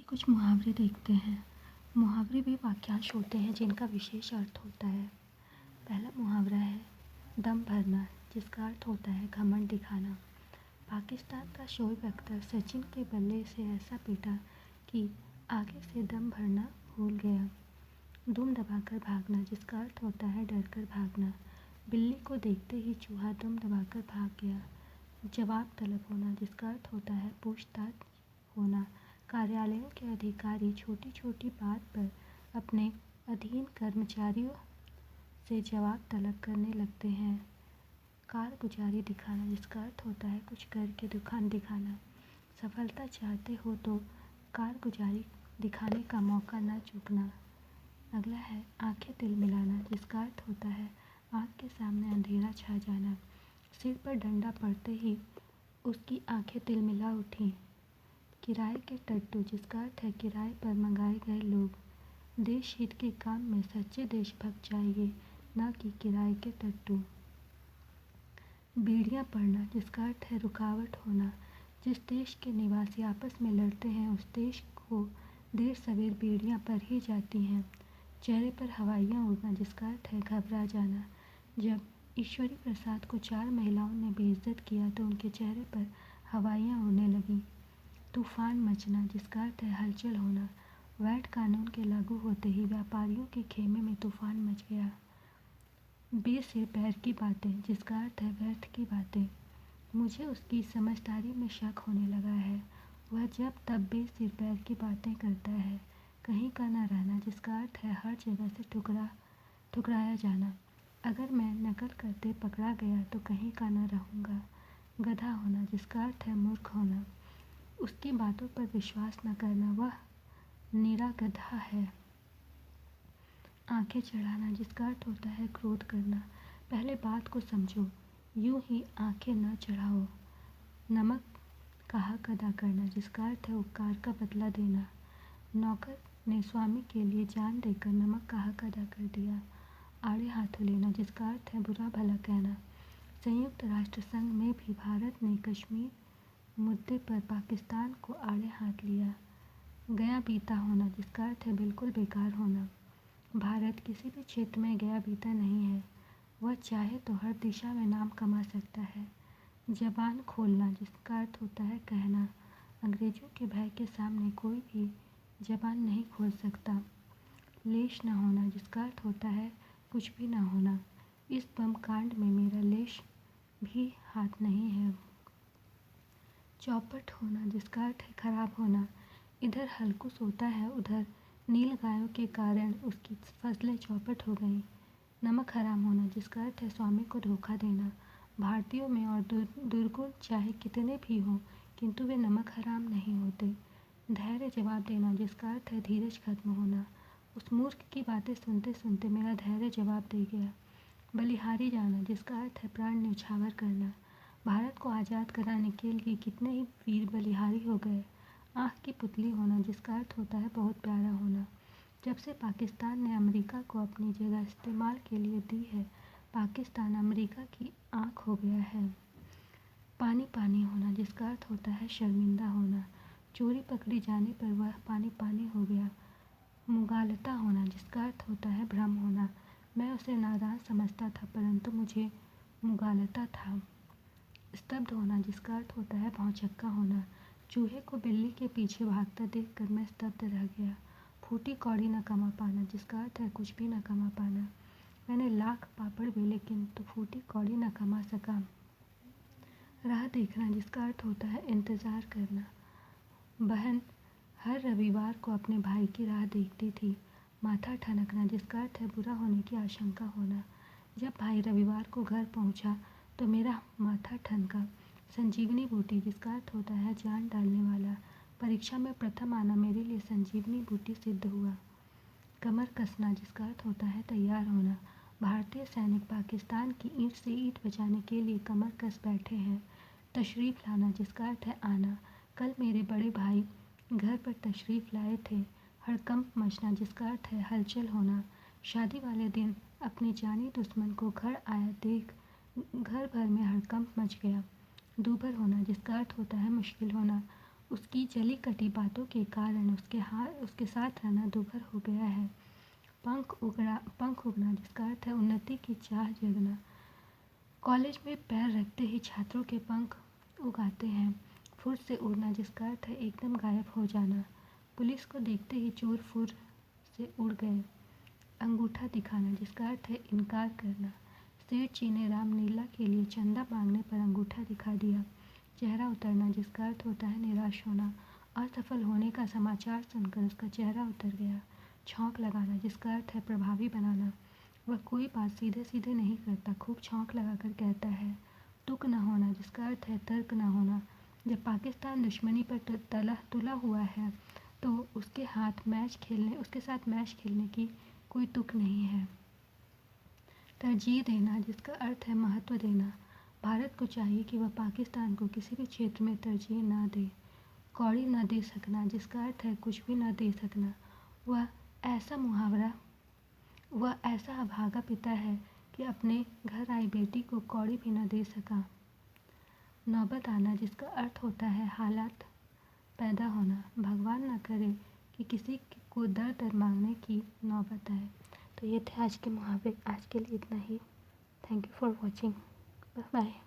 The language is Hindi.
कुछ मुहावरे देखते हैं। मुहावरे भी वाक्यांश होते हैं जिनका विशेष अर्थ होता है। पहला मुहावरा है दम भरना, जिसका अर्थ होता है घमंड दिखाना। पाकिस्तान का शोएब अख्तर सचिन के बल्ले से ऐसा पीटा कि आगे से दम भरना भूल गया। दुम दबाकर भागना, जिसका अर्थ होता है डर कर भागना। बिल्ली को देखते ही चूहा दुम दबाकर भाग गया। जवाब तलब होना, जिसका अर्थ होता है पूछताछ होना। कार्यालयों के अधिकारी छोटी छोटी बात पर अपने अधीन कर्मचारियों से जवाब तलब करने लगते हैं। कारगुजारी दिखाना, जिसका अर्थ होता है कुछ करके दुकान दिखाना। सफलता चाहते हो तो कारगुजारी दिखाने का मौका न चूकना। अगला है आंखें तिल मिलाना, जिसका अर्थ होता है आँख के सामने अंधेरा छा जाना। सिर पर डंडा पड़ते ही उसकी आंखें तिलमिला उठीं। किराए के टट्टू, जिसका अर्थ है किराए पर मंगाए गए लोग। देश हित के काम में सच्चे देशभक्त चाहिए, न कि किराए के टट्टू। बीड़ियाँ पड़ना, जिसका अर्थ है रुकावट होना। जिस देश के निवासी आपस में लड़ते हैं उस देश को देर सवेर बीड़ियाँ पड़ ही जाती हैं। चेहरे पर हवाइयाँ उड़ना, जिसका अर्थ है घबरा जाना। जब ईश्वरी प्रसाद को 4 महिलाओं ने बेइज्जत किया तो उनके चेहरे पर हवाइयाँ उड़ने लगीं। तूफान मचना, जिसका अर्थ है हलचल होना। वैट कानून के लागू होते ही व्यापारियों के खेमे में तूफान मच गया। बेसिर पैर की बातें, जिसका अर्थ है व्यर्थ की बातें। मुझे उसकी समझदारी में शक होने लगा है। वह जब तब बेसिर पैर की बातें करता है। कहीं का न रहना, जिसका अर्थ है हर जगह से ठुकराया जाना। अगर मैं नकल करते पकड़ा गया तो कहीं का न रहूँगा। गधा होना, जिसका अर्थ है मूर्ख होना। उसकी बातों पर विश्वास न करना, वह निरा गधा है। आंखें चढ़ाना, जिसका अर्थ होता है क्रोध करना। पहले बात को समझो, यूं ही आंखें न चढ़ाओ। नमक का हक अदा करना, जिसका अर्थ है उपकार का बदला देना। नौकर ने स्वामी के लिए जान देकर नमक का हक अदा कर दिया। आड़े हाथों लेना, जिसका अर्थ है बुरा भला कहना। संयुक्त राष्ट्र संघ में भी भारत ने कश्मीर मुद्दे पर पाकिस्तान को आड़े हाथ लिया। गया बीता होना, जिसका अर्थ है बिल्कुल बेकार होना। भारत किसी भी क्षेत्र में गया बीता नहीं है। वह चाहे तो हर दिशा में नाम कमा सकता है। जबान खोलना, जिसका अर्थ होता है कहना। अंग्रेजों के भय के सामने कोई भी जबान नहीं खोल सकता। लेश न होना, जिसका अर्थ होता है कुछ भी न होना। इस बम कांड में मेरा लेश भी हाथ नहीं है। चौपट होना, जिसका अर्थ है खराब होना। इधर हल्कू सोता है, उधर नील गायों के कारण उसकी फसलें चौपट हो गईं। नमक हराम होना, जिसका अर्थ है स्वामी को धोखा देना। भारतीयों में और दुर्गुण चाहे कितने भी हों, किंतु वे नमक हराम नहीं होते। धैर्य जवाब देना, जिसका अर्थ है धीरज खत्म होना। उस मूर्ख की बातें सुनते सुनते मेरा धैर्य जवाब दे गया। बलिहारी जाना, जिसका अर्थ है प्राण न्यौछावर करना। भारत को आज़ाद कराने के लिए कितने ही वीर बलिहारी हो गए। आँख की पुतली होना, जिसका अर्थ होता है बहुत प्यारा होना। जब से पाकिस्तान ने अमेरिका को अपनी जगह इस्तेमाल के लिए दी है, पाकिस्तान अमेरिका की आँख हो गया है। पानी पानी होना, जिसका अर्थ होता है शर्मिंदा होना। चोरी पकड़ी जाने पर वह पानी पानी हो गया। मुगालता होना, जिसका अर्थ होता है भ्रम होना। मैं उसे नादान समझता था परंतु मुझे मुगालता था। स्तब्ध होना, जिसका अर्थ होता है भौचक्का होना। चूहे को बिल्ली के पीछे भागता देखकर मैं स्तब्ध रह गया। फूटी कौड़ी न कमा पाना, जिसका अर्थ है कुछ भी न कमा पाना। मैंने लाख पापड़ बेले किंतु फूटी कौड़ी न कमा सका। राह देखना, जिसका अर्थ होता है इंतज़ार करना। बहन हर रविवार को अपने भाई की राह देखती थी। माथा ठनकना, जिसका अर्थ है बुरा होने की आशंका होना। जब भाई रविवार को घर पहुंचा तो मेरा माथा ठनका। संजीवनी बूटी, जिसका अर्थ होता है जान डालने वाला। परीक्षा में प्रथम आना मेरे लिए संजीवनी बूटी सिद्ध हुआ। कमर कसना, जिसका अर्थ होता है तैयार होना। भारतीय सैनिक पाकिस्तान की ईंट से ईंट बचाने के लिए कमर कस बैठे हैं। तशरीफ़ लाना, जिसका अर्थ है आना। कल मेरे बड़े भाई घर पर तशरीफ़ लाए थे। हड़कंप मचना, जिसका अर्थ है हलचल होना। शादी वाले दिन अपने जानी दुश्मन को घर आया देख घर भर में हड़कंप मच गया। दूभर होना, जिसका अर्थ होता है मुश्किल होना। उसकी जली कटी बातों के कारण उसके साथ रहना दुभर हो गया है। पंख उगना जिसका अर्थ है उन्नति की चाह जगना। कॉलेज में पैर रखते ही छात्रों के पंख उगाते हैं। फुर से उड़ना जिसका अर्थ है एकदम गायब हो जाना। पुलिस को देखते ही चोर फुर से उड़ गए। अंगूठा दिखाना जिसका अर्थ है इनकार करना। सेठ जी ने राम नीला के लिए चंदा मांगने पर अंगूठा दिखा दिया। चेहरा उतरना जिसका अर्थ होता है निराश होना। असफल होने का समाचार सुनकर उसका चेहरा उतर गया। छौंक लगाना जिसका अर्थ है प्रभावी बनाना। वह कोई बात सीधे सीधे नहीं करता, खूब छौंक लगाकर कहता है। तुक न होना जिसका अर्थ है तर्क न होना। जब पाकिस्तान दुश्मनी पर तुला हुआ है तो उसके साथ मैच खेलने की कोई तुक नहीं है। तरजीह देना जिसका अर्थ है महत्व देना। भारत को चाहिए कि वह पाकिस्तान को किसी भी क्षेत्र में तरजीह न दे। कौड़ी न दे सकना जिसका अर्थ है कुछ भी न दे सकना। वह ऐसा अभागा पिता है कि अपने घर आई बेटी को कौड़ी भी न दे सका। नौबत आना जिसका अर्थ होता है हालात पैदा होना। भगवान न करे कि किसी को दर दर मांगने की नौबत आए। तो ये थे आज के मुहावरे। आज के लिए इतना ही। Thank you for watching. Bye bye.